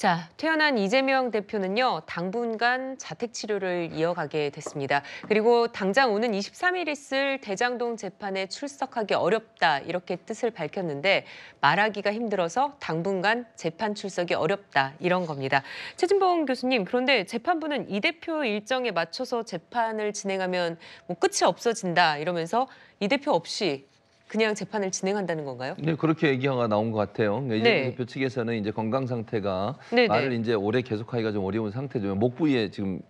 자, 퇴원한 이재명 대표는요, 당분간 자택 치료를 이어가게 됐습니다. 그리고 당장 오는 23일 있을 대장동 재판에 출석하기 어렵다, 이렇게 뜻을 밝혔는데 말하기가 힘들어서 당분간 재판 출석이 어렵다, 이런 겁니다. 최진봉 교수님, 그런데 재판부는 이 대표 일정에 맞춰서 재판을 진행하면 뭐 끝이 없어진다, 이러면서 이 대표 없이 그냥 재판을 진행한다는 건가요? 네, 그렇게 얘기가 나온 것 같아요. 이재명 네. 대표 측에서는 이제 건강 상태가 네네. 말을 이제 오래 계속하기가 좀 어려운 상태죠. 목 부위에 지금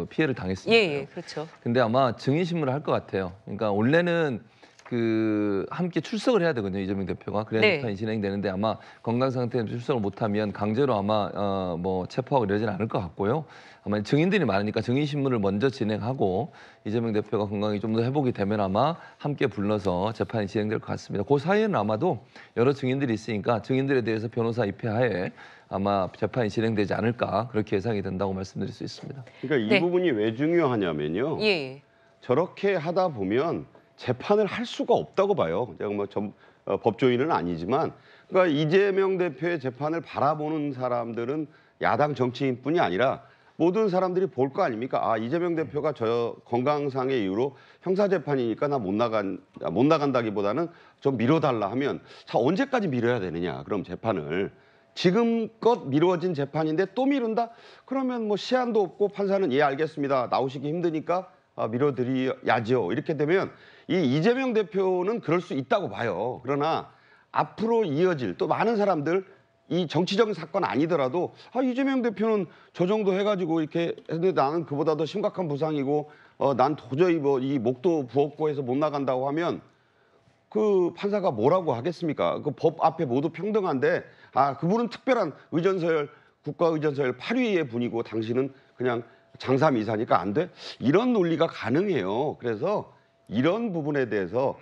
피해를 당했으니까요. 예, 그렇죠. 근데 아마 증인 신문을 할 것 같아요. 그러니까 원래는 함께 출석을 해야 되거든요, 이재명 대표가. 그래야 네. 재판이 진행되는데 아마 건강 상태에 출석을 못하면 강제로 아마 체포하고 이러지는 않을 것 같고요. 아마 증인들이 많으니까 증인 신문을 먼저 진행하고 이재명 대표가 건강이 좀 더 회복이 되면 아마 함께 불러서 재판이 진행될 것 같습니다. 그 사이에는 아마도 여러 증인들이 있으니까 증인들에 대해서 변호사 입회하에 아마 재판이 진행되지 않을까 그렇게 예상이 된다고 말씀드릴 수 있습니다. 그러니까 이 네. 부분이 왜 중요하냐면요. 예. 저렇게 하다 보면 재판을 할 수가 없다고 봐요. 제가 법조인은 아니지만, 그러니까 이재명 대표의 재판을 바라보는 사람들은 야당 정치인뿐이 아니라 모든 사람들이 볼 거 아닙니까? 아, 이재명 대표가 저 건강상의 이유로 형사재판이니까 나 못 나간다기보다는 좀 미뤄달라 하면, 자, 언제까지 미뤄야 되느냐? 그럼 재판을. 지금껏 미뤄진 재판인데 또 미룬다? 그러면 뭐 시한도 없고 판사는 예, 알겠습니다, 나오시기 힘드니까 미뤄드려야죠. 이렇게 되면 이 이재명 대표는 그럴 수 있다고 봐요. 그러나 앞으로 이어질 또 많은 사람들, 이 정치적인 사건 아니더라도 이재명 대표는 저 정도 해가지고 이렇게 했는데 나는 그보다 더 심각한 부상이고 난 도저히 이 목도 부었고 해서 못 나간다고 하면 그 판사가 뭐라고 하겠습니까? 그 법 앞에 모두 평등한데 그분은 특별한 국가의전서열 8위의 분이고 당신은 그냥 장사미사니까 안 돼? 이런 논리가 가능해요. 그래서 이런 부분에 대해서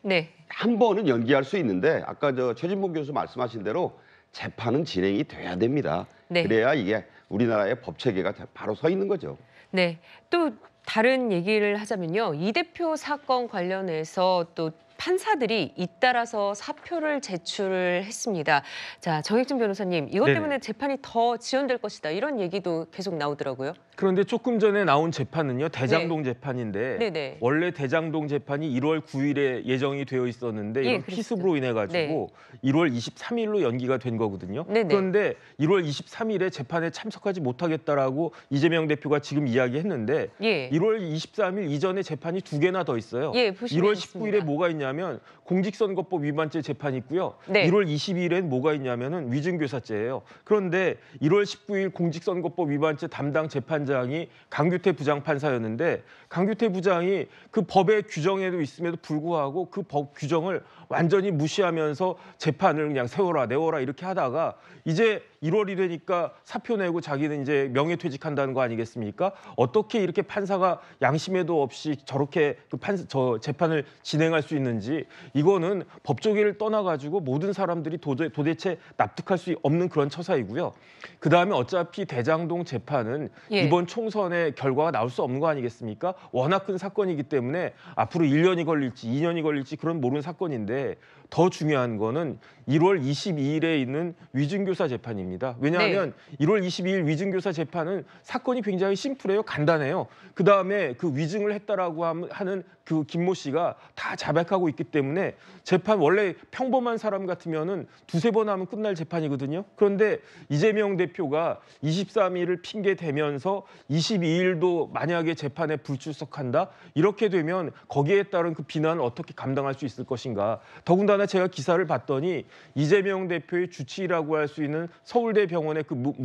네. 한 번은 연기할 수 있는데 아까 최진봉 교수 말씀하신 대로 재판은 진행이 돼야 됩니다. 네. 그래야 이게 우리나라의 법 체계가 바로 서 있는 거죠. 네. 또 다른 얘기를 하자면요. 이 대표 사건 관련해서 또 판사들이 잇따라서 사표를 제출을 했습니다. 자, 정익진 변호사님, 이것 네네. 때문에 재판이 더 지연될 것이다. 이런 얘기도 계속 나오더라고요. 그런데 조금 전에 나온 재판은요, 대장동 재판인데 네네. 원래 대장동 재판이 1월 9일에 예정이 되어 있었는데 이런 그랬었죠. 피습으로 인해 가지고 1월 23일로 연기가 된 거거든요. 네네. 그런데 1월 23일에 재판에 참석하지 못하겠다라고 이재명 대표가 지금 이야기했는데 1월 23일 이전에 재판이 2개나 더 있어요. 보시면 1월 있습니다. 19일에 뭐가 있냐면 공직선거법 위반죄 재판이 있고요. 네. 1월 22일엔 뭐가 있냐면은 위증교사죄예요. 그런데 1월 19일 공직선거법 위반죄 담당 재판장이 강규태 부장판사였는데 강규태 부장이 그 법의 규정에도 있음에도 불구하고 그 법 규정을 완전히 무시하면서 재판을 그냥 세워라 내워라 이렇게 하다가 이제 1월이 되니까 사표 내고 자기는 이제 명예퇴직한다는 거 아니겠습니까? 어떻게 이렇게 판사가 양심에도 없이 저렇게 재판을 진행할 수 있는지, 이거는 법조계를 떠나가지고 모든 사람들이 도대체 납득할 수 없는 그런 처사이고요. 그다음에 어차피 대장동 재판은 이번 총선의 결과가 나올 수 없는 거 아니겠습니까? 워낙 큰 사건이기 때문에 앞으로 1년이 걸릴지 2년이 걸릴지 그런 모르는 사건인데 더 중요한 거는 1월 22일에 있는 위증교사 재판입니다. 왜냐하면 1월 22일 위증교사 재판은 사건이 굉장히 심플해요. 간단해요. 그다음에 그 위증을 했다라고 하는 그 김모 씨가 다 자백하고 있기 때문에 재판 원래 평범한 사람 같으면은 2-3번 하면 끝날 재판이거든요. 그런데 이재명 대표가 23일을 핑계 대면서 22일도 만약에 재판에 불출석한다? 이렇게 되면 거기에 따른 그 비난을 어떻게 감당할 수 있을 것인가? 더군다나 제가 기사를 봤더니 이재명 대표의 주치의라고 할 수 있는 서울대 병원의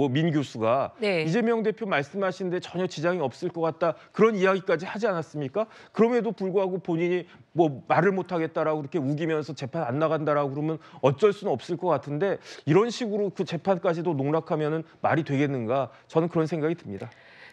민 교수가 이재명 대표 말씀하시는데 전혀 지장이 없을 것 같다 그런 이야기까지 하지 않았습니까? 그럼에도 불구하고 본인이 말을 못하겠다라고 그렇게 우기면서 재판 안 나간다라고 그러면 어쩔 수는 없을 것 같은데 이런 식으로 그 재판까지도 농락하면은 말이 되겠는가? 저는 그런 생각이 듭니다.